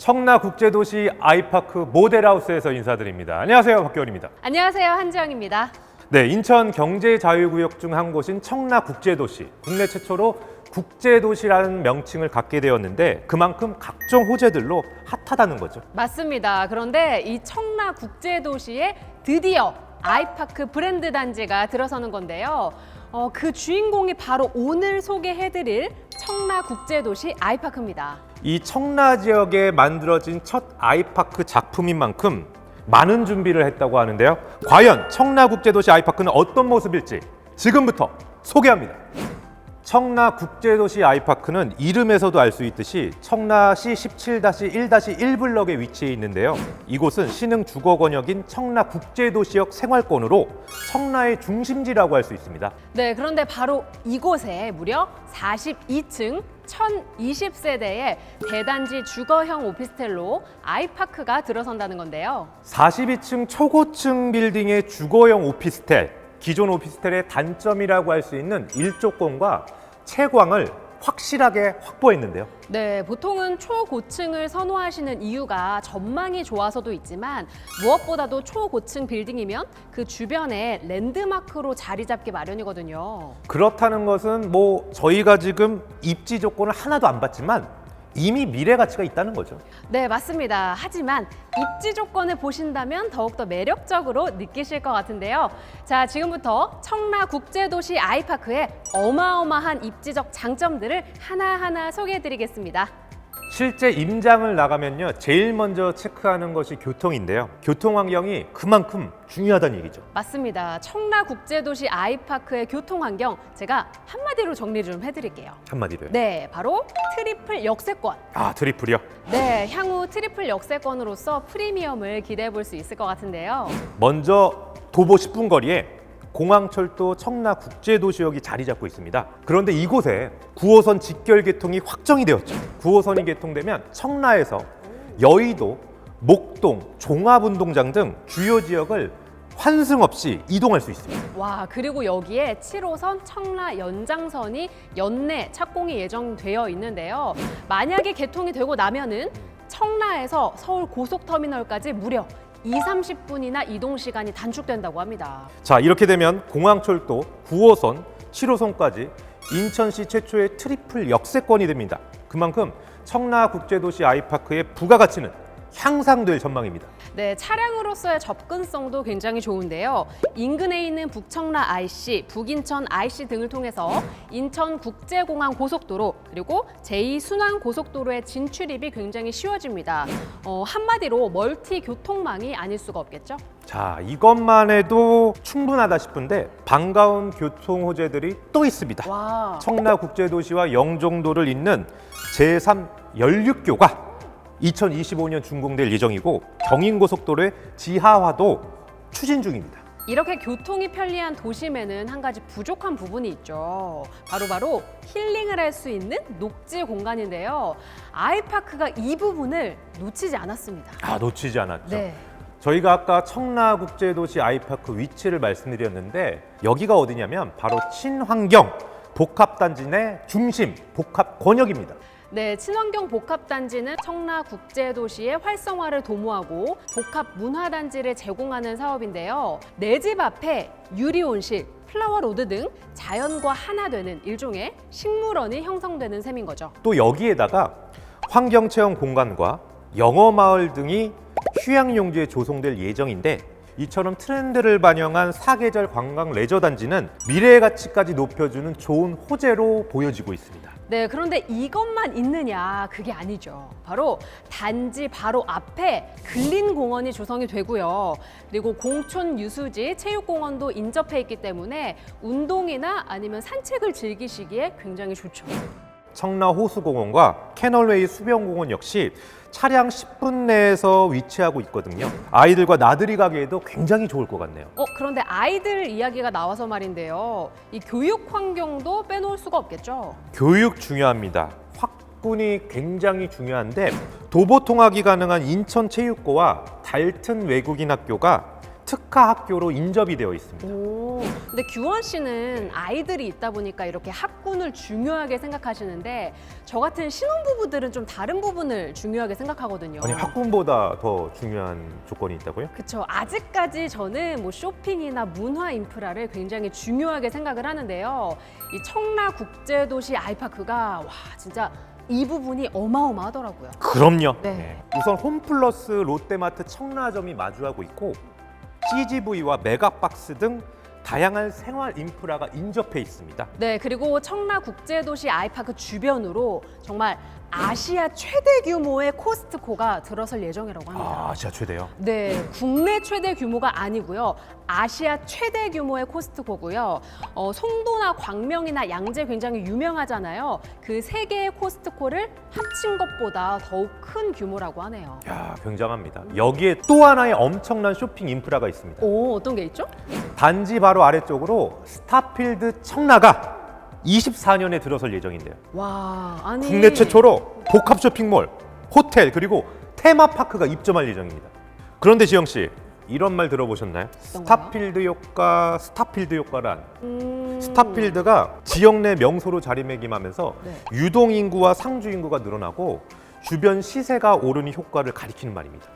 청라국제도시 아이파크 모델하우스에서 인사드립니다. 안녕하세요, 박겨울입니다. 안녕하세요, 한지영입니다. 네, 인천 경제자유구역 중 한 곳인 청라국제도시. 국내 최초로 국제도시라는 명칭을 갖게 되었는데 그만큼 각종 호재들로 핫하다는 거죠. 맞습니다. 그런데 이 청라국제도시에 드디어 아이파크 브랜드 단지가 들어서는 건데요. 그 주인공이 바로 오늘 소개해드릴 청라국제도시 아이파크입니다. 이 청라 지역에 만들어진 첫 아이파크 작품인 만큼 많은 준비를 했다고 하는데요. 과연 청라국제도시 아이파크는 어떤 모습일지 지금부터 소개합니다. 청라국제도시 아이파크는 이름에서도 알 수 있듯이 청라시 17-1-1블럭에 위치해 있는데요. 이곳은 신흥 주거 권역인 청라국제도시역 생활권으로 청라의 중심지라고 할 수 있습니다. 네, 그런데 바로 이곳에 무려 42층 1020세대의 대단지 주거형 오피스텔로 아이파크가 들어선다는 건데요. 42층 초고층 빌딩의 주거형 오피스텔, 기존 오피스텔의 단점이라고 할 수 있는 일조권과 채광을 확실하게 확보했는데요. 네, 보통은 초고층을 선호하시는 이유가 전망이 좋아서도 있지만 무엇보다도 초고층 빌딩이면 그 주변에 랜드마크로 자리 잡기 마련이거든요. 그렇다는 것은 저희가 지금 입지 조건을 하나도 안 봤지만 이미 미래 가치가 있다는 거죠. 네, 맞습니다. 하지만 입지 조건을 보신다면 더욱더 매력적으로 느끼실 것 같은데요. 자, 지금부터 청라국제도시 아이파크의 어마어마한 입지적 장점들을 하나하나 소개해드리겠습니다. 실제 임장을 나가면요, 제일 먼저 체크하는 것이 교통인데요. 교통 환경이 그만큼 중요하다는 얘기죠. 맞습니다. 청라국제도시 아이파크의 교통 환경 제가 한마디로 정리를 좀 해드릴게요. 한마디로요. 네, 바로 트리플 역세권. 아, 트리플이요? 네, 향후 트리플 역세권으로서 프리미엄을 기대해 볼 수 있을 것 같은데요. 먼저 도보 10분 거리에 공항철도 청라국제도시역이 자리 잡고 있습니다. 그런데 이곳에 9호선 직결 개통이 확정이 되었죠. 9호선이 개통되면 청라에서 여의도, 목동, 종합운동장 등 주요 지역을 환승 없이 이동할 수 있습니다. 와, 그리고 여기에 7호선 청라 연장선이 연내 착공이 예정되어 있는데요. 만약에 개통이 되고 나면은 청라에서 서울 고속터미널까지 무려 20-30분이나 이동 시간이 단축된다고 합니다. 자, 이렇게 되면 공항철도 9호선, 7호선까지 인천시 최초의 트리플 역세권이 됩니다. 그만큼 청라국제도시 아이파크의 부가가치는 향상될 전망입니다. 네, 차량으로서의 접근성도 굉장히 좋은데요. 인근에 있는 북청라 IC, 북인천 IC 등을 통해서 인천국제공항 고속도로 그리고 제2순환고속도로의 진출입이 굉장히 쉬워집니다. 한마디로 멀티 교통망이 아닐 수가 없겠죠? 자, 이것만 해도 충분하다 싶은데 반가운 교통 호재들이 또 있습니다. 와. 청라국제도시와 영종도를 잇는 제3 연륙교가 2025년 준공될 예정이고 경인고속도로의 지하화도 추진 중입니다. 이렇게 교통이 편리한 도심에는 한 가지 부족한 부분이 있죠. 바로 힐링을 할 수 있는 녹지 공간인데요. 아이파크가 이 부분을 놓치지 않았습니다. 아, 놓치지 않았죠. 네. 저희가 아까 청라국제도시 아이파크 위치를 말씀드렸는데 여기가 어디냐면 바로 친환경 복합단지 내 중심 복합권역입니다. 네, 친환경 복합단지는 청라국제도시의 활성화를 도모하고 복합문화단지를 제공하는 사업인데요. 내 집 앞에 유리온실, 플라워로드 등 자연과 하나 되는 일종의 식물원이 형성되는 셈인 거죠. 또 여기에다가 환경체험 공간과 영어마을 등이 휴양용지에 조성될 예정인데 이처럼 트렌드를 반영한 사계절 관광 레저단지는 미래의 가치까지 높여주는 좋은 호재로 보여지고 있습니다. 네, 그런데 이것만 있느냐, 그게 아니죠. 바로 단지 바로 앞에 근린공원이 조성이 되고요. 그리고 공촌 유수지, 체육공원도 인접해 있기 때문에 운동이나 아니면 산책을 즐기시기에 굉장히 좋죠. 청라호수공원과 캐널웨이 수변공원 역시 차량 10분 내에서 위치하고 있거든요. 아이들과 나들이 가기에도 굉장히 좋을 것 같네요. 그런데 아이들 이야기가 나와서 말인데요. 이 교육 환경도 빼놓을 수가 없겠죠. 교육 중요합니다. 학군이 굉장히 중요한데 도보 통학이 가능한 인천체육고와 달튼 외국인 학교가 특화 학교로 인접이 되어 있습니다. 오, 근데 규원 씨는 아이들이 있다 보니까 이렇게 학군을 중요하게 생각하시는데 저 같은 신혼부부들은 좀 다른 부분을 중요하게 생각하거든요. 아니, 학군보다 더 중요한 조건이 있다고요? 그쵸. 아직까지 저는 뭐 쇼핑이나 문화 인프라를 굉장히 중요하게 생각을 하는데요. 이 청라국제도시 아이파크가 와 진짜 이 부분이 어마어마하더라고요. 그럼요. 네. 우선 홈플러스 롯데마트 청라점이 마주하고 있고 CGV와 메가박스 등 다양한 생활 인프라가 인접해 있습니다. 네, 그리고 청라국제도시 아이파크 주변으로 정말 아시아 최대 규모의 코스트코가 들어설 예정이라고 합니다. 아시아 최대요? 네, 국내 최대 규모가 아니고요. 아시아 최대 규모의 코스트코고요. 송도나 광명이나 양재 굉장히 유명하잖아요. 그 세 개의 코스트코를 합친 것보다 더욱 큰 규모라고 하네요. 야, 굉장합니다. 여기에 또 하나의 엄청난 쇼핑 인프라가 있습니다. 오, 어떤 게 있죠? 단지 바로 아래쪽으로 스타필드 청라가 24년에 들어설 예정인데요. 와, 아니 국내 최초로 복합 쇼핑몰, 호텔 그리고 테마파크가 입점할 예정입니다. 그런데 지영 씨, 이런 말 들어보셨나요? 스타필드 효과, 스타필드 효과란 스타필드가 지역 내 명소로 자리매김하면서 네. 유동 인구와 상주 인구가 늘어나고 주변 시세가 오르는 효과를 가리키는 말입니다.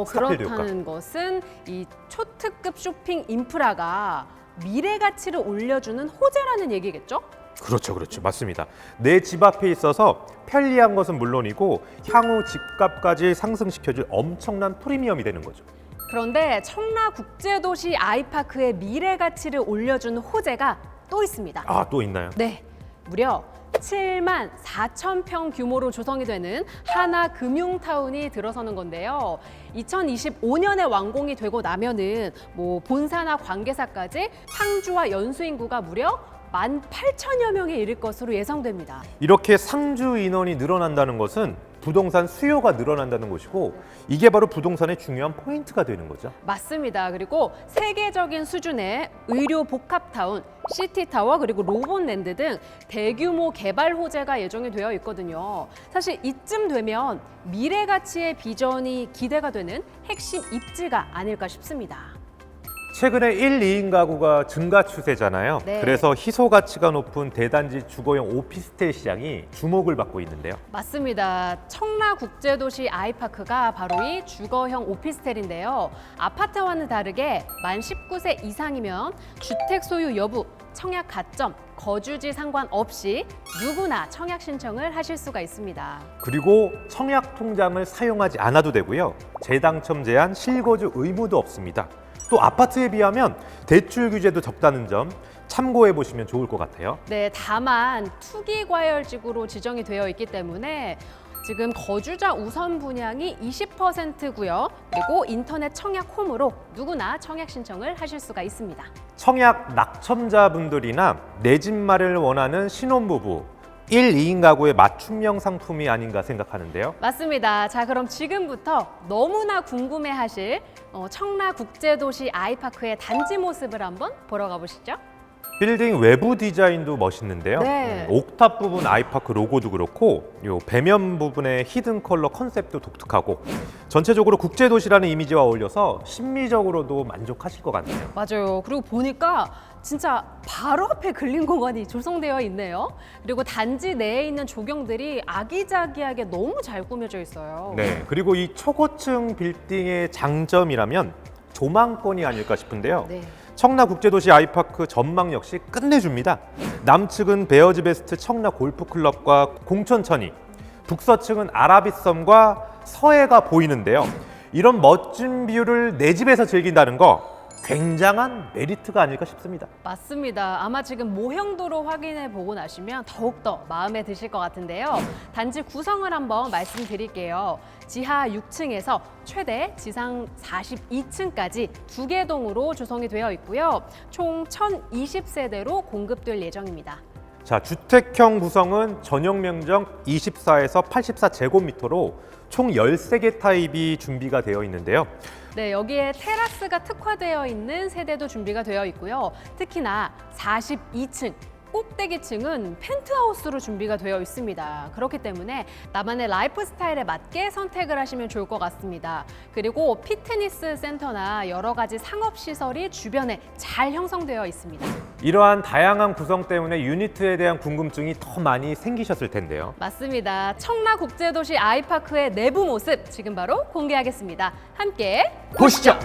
스타필드 그렇다는 것은 이 초특급 쇼핑 인프라가 미래 가치를 올려주는 호재라는 얘기겠죠? 그렇죠, 맞습니다. 내 집 앞에 있어서 편리한 것은 물론이고 향후 집값까지 상승시켜줄 엄청난 프리미엄이 되는 거죠. 그런데 청라국제도시 아이파크의 미래 가치를 올려주는 호재가 또 있습니다. 아, 또 있나요? 네, 무려 7만 4천 평 규모로 조성이 되는 하나금융타운이 들어서는 건데요. 2025년에 완공이 되고 나면은 뭐 본사나 관계사까지 상주와 연수 인구가 무려 18,000여 명에 이를 것으로 예상됩니다. 이렇게 상주 인원이 늘어난다는 것은 부동산 수요가 늘어난다는 것이고 이게 바로 부동산의 중요한 포인트가 되는 거죠. 맞습니다. 그리고 세계적인 수준의 의료 복합타운, 시티타워 그리고 로봇랜드 등 대규모 개발 호재가 예정이 되어 있거든요. 사실 이쯤 되면 미래 가치의 비전이 기대가 되는 핵심 입지가 아닐까 싶습니다. 최근에 1, 2인 가구가 증가 추세잖아요. 네. 그래서 희소 가치가 높은 대단지 주거용 오피스텔 시장이 주목을 받고 있는데요. 맞습니다. 청라국제도시 아이파크가 바로 이 주거형 오피스텔인데요. 아파트와는 다르게 만 19세 이상이면 주택 소유 여부, 청약 가점, 거주지 상관없이 누구나 청약 신청을 하실 수가 있습니다. 그리고 청약 통장을 사용하지 않아도 되고요. 재당첨 제한, 실거주 의무도 없습니다. 또 아파트에 비하면 대출 규제도 적다는 점 참고해 보시면 좋을 것 같아요. 네, 다만 투기 과열지구로 지정이 되어 있기 때문에 지금 거주자 우선 분양이 20%고요. 그리고 인터넷 청약 홈으로 누구나 청약 신청을 하실 수가 있습니다. 청약 낙첨자분들이나 내 집 마련을 원하는 신혼부부 1, 2인 가구의 맞춤형 상품이 아닌가 생각하는데요. 맞습니다. 자, 그럼 지금부터 너무나 궁금해하실 청라국제도시 아이파크의 단지 모습을 한번 보러 가보시죠. 빌딩 외부 디자인도 멋있는데요. 네. 옥탑 부분 아이파크 로고도 그렇고 요 배면 부분의 히든 컬러 컨셉도 독특하고 전체적으로 국제도시라는 이미지와 어울려서 심미적으로도 만족하실 것 같네요. 맞아요. 그리고 보니까 진짜 바로 앞에 근린 공간이 조성되어 있네요. 그리고 단지 내에 있는 조경들이 아기자기하게 너무 잘 꾸며져 있어요. 네, 그리고 이 초고층 빌딩의 장점이라면 조망권이 아닐까 싶은데요. 네. 청라국제도시 아이파크 전망 역시 끝내줍니다. 남측은 베어즈 베스트 청라 골프클럽과 공천천이, 북서측은 아라빗섬과 서해가 보이는데요. 이런 멋진 뷰를 내 집에서 즐긴다는 거 굉장한 메리트가 아닐까 싶습니다. 맞습니다. 아마 지금 모형도로 확인해 보고 나시면 더욱더 마음에 드실 것 같은데요. 단지 구성을 한번 말씀드릴게요. 지하 6층에서 최대 지상 42층까지 2개 동으로 조성이 되어 있고요. 총 1,020세대로 공급될 예정입니다. 자, 주택형 구성은 전용 면적 24에서 84제곱미터로 총 13개 타입이 준비가 되어 있는데요. 네, 여기에 테라스가 특화되어 있는 세대도 준비가 되어 있고요. 특히나 42층 꼭대기층은 펜트하우스로 준비가 되어 있습니다. 그렇기 때문에 나만의 라이프 스타일에 맞게 선택을 하시면 좋을 것 같습니다. 그리고 피트니스 센터나 여러 가지 상업시설이 주변에 잘 형성되어 있습니다. 이러한 다양한 구성 때문에 유니트에 대한 궁금증이 더 많이 생기셨을 텐데요. 맞습니다. 청라국제도시 아이파크의 내부 모습 지금 바로 공개하겠습니다. 함께 보시죠.